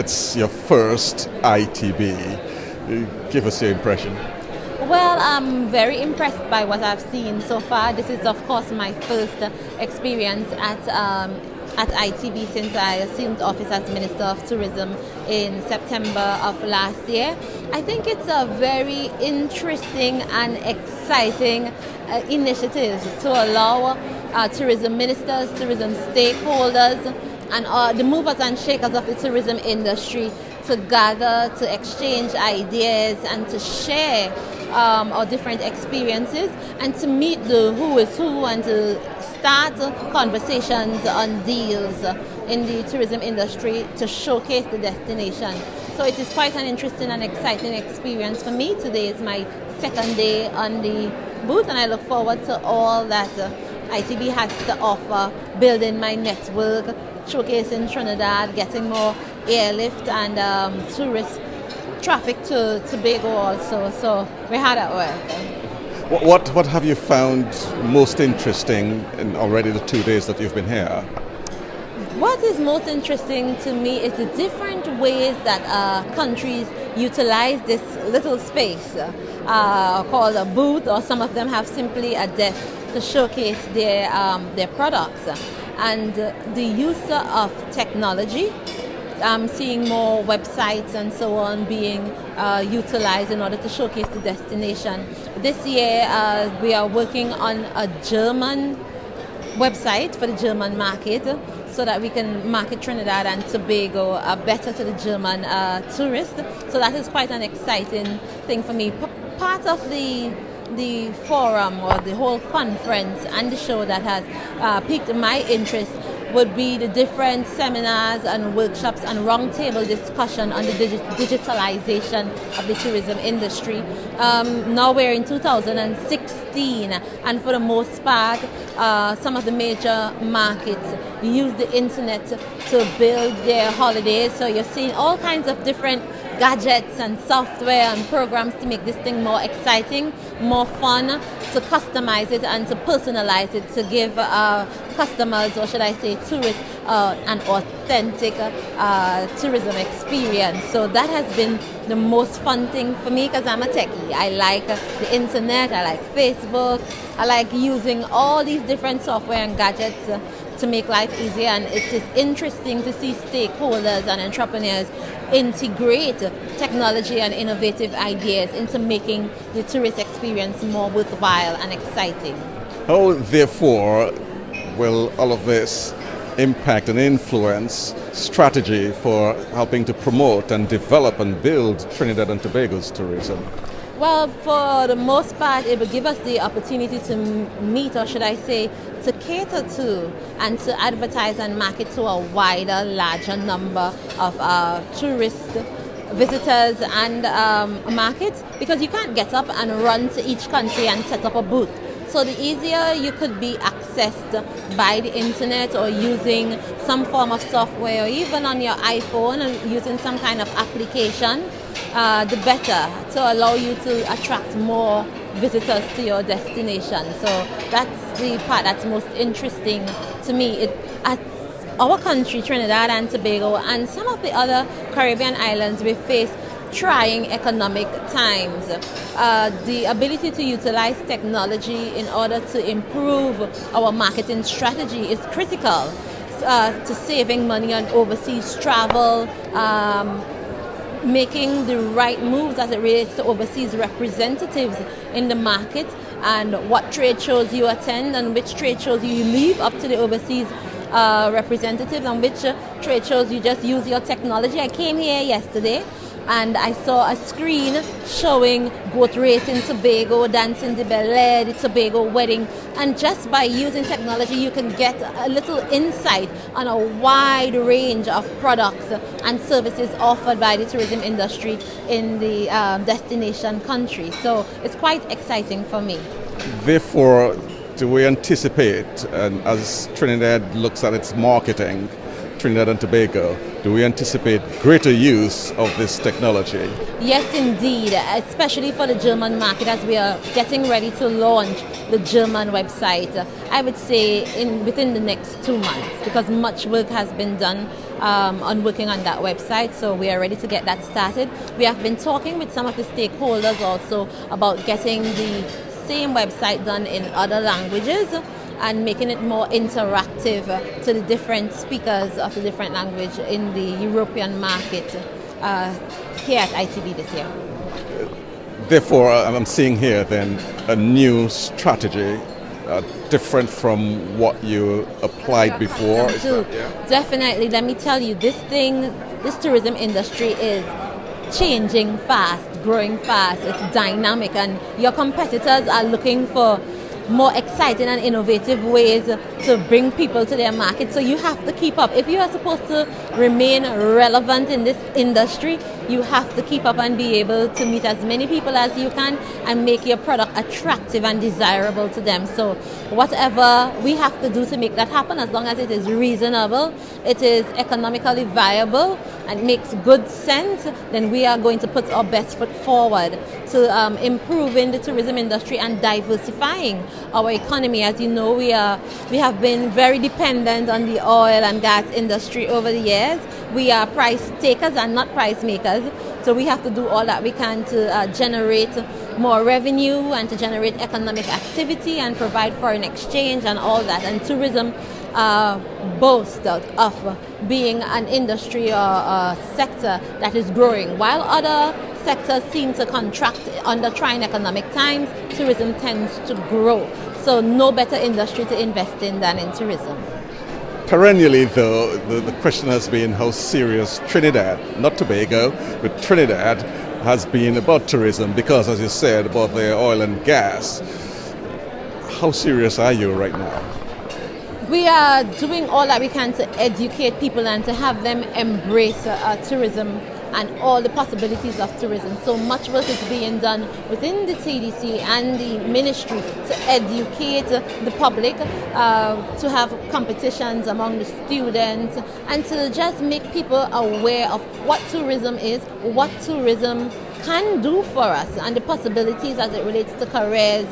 it's your first ITB. Give us your impression. Well, I'm very impressed by what I've seen so far. This is, of course, my first experience at ITB since I assumed office as Minister of Tourism in September of last year. I think it's a very interesting and exciting initiative to allow tourism ministers, tourism stakeholders, and the movers and shakers of the tourism industry to gather, to exchange ideas, and to share our different experiences, and to meet the who is who, and to start conversations on deals in the tourism industry to showcase the destination. So it is quite an interesting and exciting experience for me. Today is my second day on the booth, and I look forward to all that ITB has to offer, building my network, showcasing Trinidad, getting more airlift and tourist traffic to Tobago also. So we're hard at work. What have you found most interesting in already the 2 days that you've been here? What is most interesting to me is the different ways that countries utilize this little space called a booth, or some of them have simply a desk to showcase their products. And the use of technology, I'm seeing more websites and so on being utilized in order to showcase the destination. This year we are working on a German website for the German market, so that we can market Trinidad and Tobago better to the German tourists. So that is quite an exciting thing for me. Part of the forum, or the whole conference and the show that has piqued my interest, would be the different seminars and workshops and roundtable discussion on the digitalization of the tourism industry. Now we're in 2016, and for the most part, some of the major markets use the internet to build their holidays. So you're seeing all kinds of different gadgets and software and programs to make this thing more exciting, more fun, to customize it and to personalize it, to give customers, or should I say tourists, an authentic tourism experience. So that has been the most fun thing for me, because I'm a techie. I like the internet, I like Facebook, I like using all these different software and gadgets to make life easier, and it is interesting to see stakeholders and entrepreneurs integrate technology and innovative ideas into making the tourist experience more worthwhile and exciting. How, therefore, will all of this impact and influence strategy for helping to promote and develop and build Trinidad and Tobago's tourism? Well, for the most part, it will give us the opportunity to meet, or should I say, to cater to and to advertise and market to a wider, larger number of tourist visitors and markets, because you can't get up and run to each country and set up a booth. So the easier you could be accessed by the internet, or using some form of software, or even on your iPhone and using some kind of application, the better, to allow you to attract more visitors to your destination. So that's the part that's most interesting to me. At our country, Trinidad and Tobago, and some of the other Caribbean islands, we face trying economic times. The ability to utilize technology in order to improve our marketing strategy is critical to saving money on overseas travel, making the right moves as it relates to overseas representatives in the market, and what trade shows you attend and which trade shows you leave up to the overseas representatives, and which trade shows you just use your technology. I came here yesterday and I saw a screen showing goat race in Tobago, dancing the ballet, the Tobago wedding, and just by using technology you can get a little insight on a wide range of products and services offered by the tourism industry in the destination country. So it's quite exciting for me. Therefore, do we anticipate, and as Trinidad looks at its marketing, Trinidad and Tobago, do we anticipate greater use of this technology? Yes, indeed, especially for the German market, as we are getting ready to launch the German website. I would say within the next 2 months, because much work has been done on working on that website, so we are ready to get that started. We have been talking with some of the stakeholders also about getting the same website done in other languages and making it more interactive to the different speakers of the different language in the European market here at ITB this year. Therefore, I'm seeing here then a new strategy, different from what you applied before. Definitely. Let me tell you, this tourism industry is changing fast, growing fast. It's dynamic, and your competitors are looking for more exciting and innovative ways to bring people to their market. So you have to keep up. If you are supposed to remain relevant in this industry, you have to keep up and be able to meet as many people as you can and make your product attractive and desirable to them. So whatever we have to do to make that happen, as long as it is reasonable, it is economically viable and makes good sense, then we are going to put our best foot forward to improving the tourism industry and diversifying our economy. As you know, we have been very dependent on the oil and gas industry over the years. We are price takers and not price makers, so we have to do all that we can to generate more revenue and to generate economic activity and provide foreign exchange and all that. And tourism boasts of being an industry or a sector that is growing. While other sectors seem to contract under trying economic times, tourism tends to grow. So no better industry to invest in than in tourism. Perennially, though, the question has been how serious Trinidad, not Tobago, but Trinidad has been about tourism because, as you said, about the oil and gas. How serious are you right now? We are doing all that we can to educate people and to have them embrace tourism and all the possibilities of tourism. So much work is being done within the TDC and the ministry to educate the public, to have competitions among the students, and to just make people aware of what tourism is, what tourism can do for us, and the possibilities as it relates to careers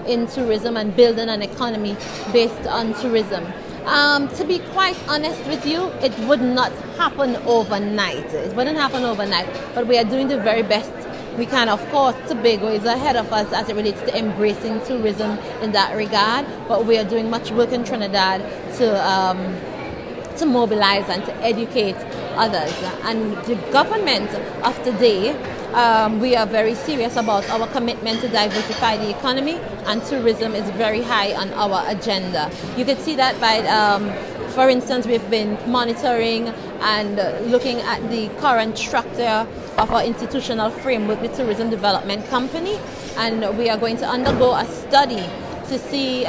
in tourism and building an economy based on tourism. To be quite honest with you, it would not happen overnight. It wouldn't happen overnight, but we are doing the very best we can. Of course, Tobago is ahead of us as it relates to embracing tourism in that regard, but we are doing much work in Trinidad to mobilize and to educate others. And the government of today, we are very serious about our commitment to diversify the economy, and tourism is very high on our agenda. You can see that by, for instance, we've been monitoring and looking at the current structure of our institutional framework with Tourism Development Company, and we are going to undergo a study to see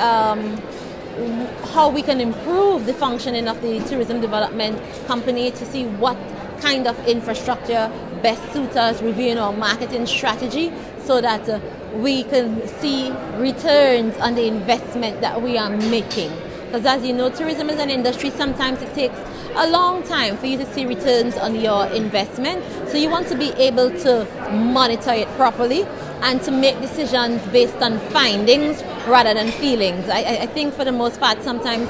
how we can improve the functioning of the Tourism Development Company, to see what kind of infrastructure best suits us, reviewing our marketing strategy so that we can see returns on the investment that we are making. Because as you know, tourism is an industry, sometimes it takes a long time for you to see returns on your investment. So you want to be able to monitor it properly and to make decisions based on findings rather than feelings. I think for the most part, sometimes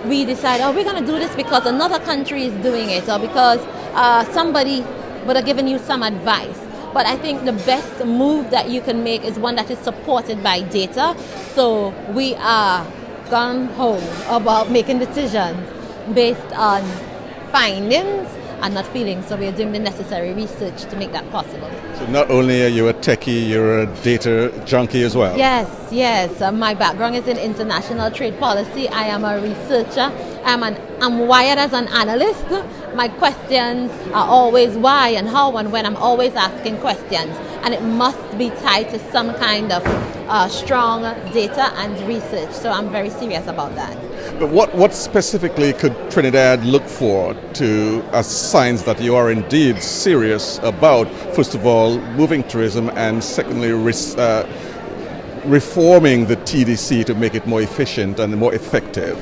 we decide, oh, we're going to do this because another country is doing it, or because somebody would have given you some advice. But I think the best move that you can make is one that is supported by data. So we are gung-ho about making decisions based on findings and not feelings. So we are doing the necessary research to make that possible. So not only are you a techie, you're a data junkie as well. Yes. My background is in international trade policy. I am a researcher. I'm wired as an analyst. My questions are always why and how and when. I'm always asking questions, and it must be tied to some kind of strong data and research. So I'm very serious about that. But what specifically could Trinidad look for as signs that you are indeed serious about, first of all, moving tourism, and secondly, reforming the TDC to make it more efficient and more effective?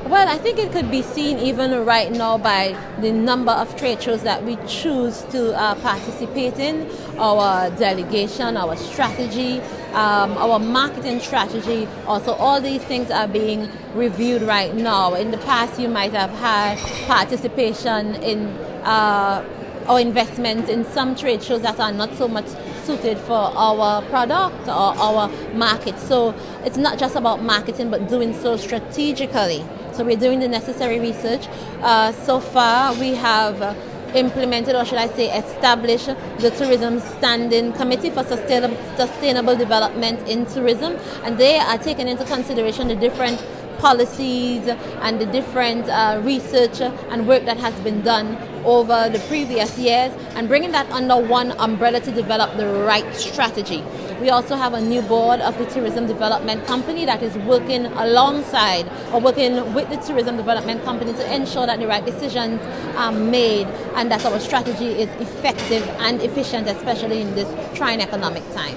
Well, I think it could be seen even right now by the number of trade shows that we choose to participate in, our delegation, our strategy, our marketing strategy. Also, all these things are being reviewed right now. In the past, you might have had participation in or investments in some trade shows that are not so much suited for our product or our market. So it's not just about marketing, but doing so strategically. So we're doing the necessary research. So far, we have implemented, or should I say, established the Tourism Standing Committee for Sustainable Development in Tourism, and they are taking into consideration the different policies and the different research and work that has been done over the previous years, and bringing that under one umbrella to develop the right strategy. We also have a new board of the Tourism Development Company that is working alongside or working with the Tourism Development Company to ensure that the right decisions are made and that our strategy is effective and efficient, especially in this trying economic time.